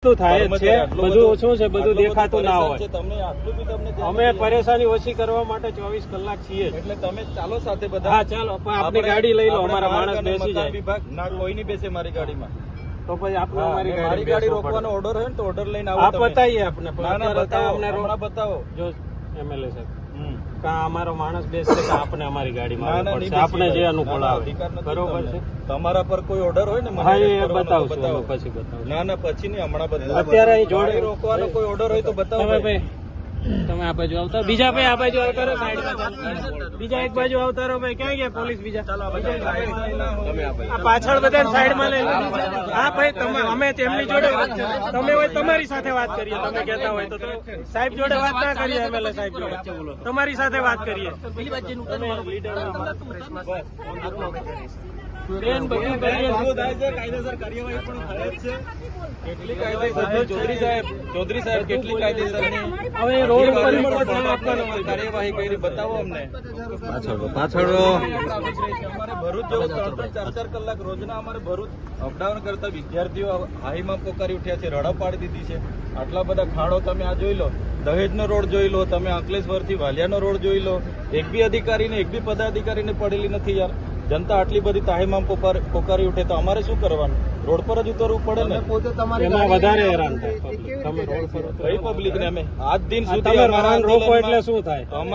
થાય છે બધું શું છે બધું દેખાતું ના હોય અમે પરેશાની ઓછી કરવા માટે 24 કલાક છીએ એટલે તમે ચાલો સાથે બધા હા ચાલો આપણી ગાડી લઈ લો અમારા માણસ બેસી જાય વિભાગ ના કોઈ નહીં બેસે મારી ગાડીમાં તો પછી આપણે મારી ગાડી રોકવાનો ઓર્ડર હોય ને તો ઓર્ડર લઈને આવો આપ બતાવીએ આપણે હમણાં બતાવો જો એમએલએ સાહેબ કા અમારો માણસ બેસે કે આપણે અમારી ગાડીમાં આપણે જે અનુકૂળ આવે બરોબર છે તમારા પર કોઈ ઓર્ડર હોય ને હા એ બતાવશું પછી બતાવું ના પછી નહીં હમણાં બતાવો અત્યારે અહીં જોડે રોકવાનો કોઈ ઓર્ડર હોય તો બતાવો ભાઈ તમે આ બાજુ આવતા બીજા ભાઈ આ બાજુ આવતારો સાઈડમાં બીજા એક બાજુ આવતારો ભાઈ ક્યાં ગયા પોલીસ બીજા આ પાછળ બધા સાઈડમાં લઈ હા ભાઈ તમે અમે તેમની જોડે તમે હોય તમારી સાથે વાત કરીએ તમે કહેતા હોય તો સાહેબ જોડે વાત ના કરીએ એમએલએ સાહેબ જોડે તમારી સાથે વાત કરીએ બેન બધી કાયદેસર કાર્યવાહી પણ થાય જ છે કેટલી કાયદેસર ચૌધરી સાહેબ કેટલી કાયદેસરની હવે રોડ પર કાર્યવાહી કરી બતાવો અમને પાછળ અમારે ભરૂચ જેવું 3-4 કલાક રોજના અમારે ભરૂચ અપડાઉન કરતા વિદ્યાર્થીઓ હાઈમાં પોકારી ઉઠ્યા છે, રડા પાડી દીધી છે. આટલા બધા ખાડો તમે આ જોઈ લો, દહેજનો રોડ જોઈ લો, તમે અંકલેશ્વરથી વાલિયાનો રોડ જોઈ લો, એક બી અધિકારીને એક બી પદાધિકારીને પડેલી નથી યાર. જનતા આટલી બધી તાહીમાં પોકારી ઉઠે તો અમારે શું કરવાનું? રોડ પર જ ઉતરવું પડે ને. એમાં વધારે હેરાન થાય કઈ પબ્લિક ને અમે આજ દિન સુધી રોકો એટલે શું થાય?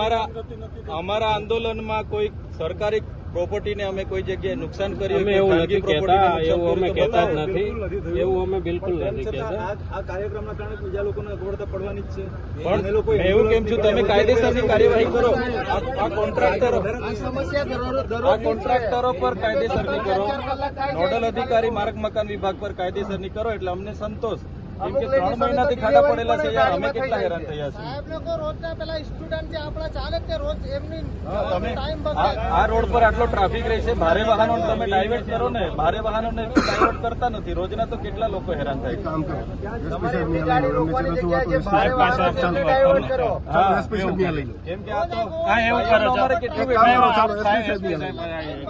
અમારા આંદોલનમાં કોઈ સરકારી પ્રોપર્ટીને અમે કોઈ જગ્યાએ નુકસાન કર્યું એવું નથી કહેતા, એવું અમે કહેતા જ નથી, એવું અમે બિલકુલ નથી કહેતા. આ કાર્યક્રમના કારણે બીજા લોકોને અગવડતા પડવાની જ છે. પણ એવું કેમ છું, તમે કાયદેસરની કાર્યવાહી કરો. આ કોન્ટ્રાક્ટરો પર કાયદેસરની કરો, નોડલ અધિકારી માર્ગ મકાન વિભાગ પર કાયદેસરની કરો એટલે અમને સંતોષ. કેમ કે 3 મહિનાથી ખાડા પડેલા છે યાર, અમે કેટલા હેરાન થયા છે. આ રોડ પર આટલો ટ્રાફિક રહેશે, ભારે વાહનો તમે ડાયવર્ટ કરો ને, ભારે વાહનોને ડાયવર્ટ કરતા નથી. રોજના તો કેટલા લોકો હેરાન થાય છે. કેમ કે આ તો કેટલી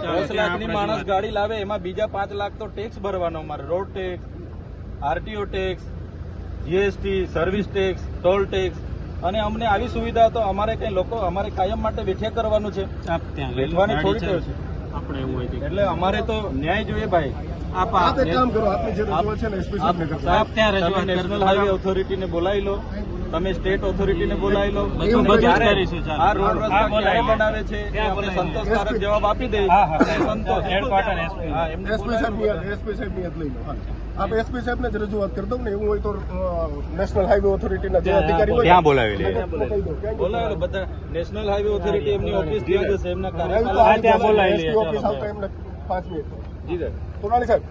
10 લાખની માણસ ગાડી લાવે, એમાં બીજા 5 લાખ તો ટેક્સ ભરવાનો અમારે. Road tax, RTO tax, GST, service tax, toll tax. અને અમને આવી સુવિધા તો અમારે કઈ લોકો અમારે કાયમ માટે વેઠ્યા કરવાનું છે, વેઠવાની થોડી ટેવ છે. એટલે અમારે તો ન્યાય જોઈએ ભાઈ. નેશનલ હાઈવે ઓથોરિટીને બોલાવી લો, તમે સ્ટેટ ઓથોરિટીને બોલાવી લો. આ રોડ રસ્તા ક્યારે બનાવે છે આપણે સંતોષકારક જવાબ આપી દે. આપ એસપી સાહેબ ને જ રજૂઆત કરી દઉં ને, એવું હોય તો નેશનલ હાઈવે ઓથોરિટીના જે અધિકારી હોય ત્યાં બોલાવી લે. બોલાવી લો બધા. નેશનલ હાઈવે ઓથોરિટી એમની ઓફિસ ત્યાં જશે, એમના ત્યાં બોલાવી લે. ઓફિસ આવતા એમને 5 મિનિટ. જી સર. સોનાલી સાહેબ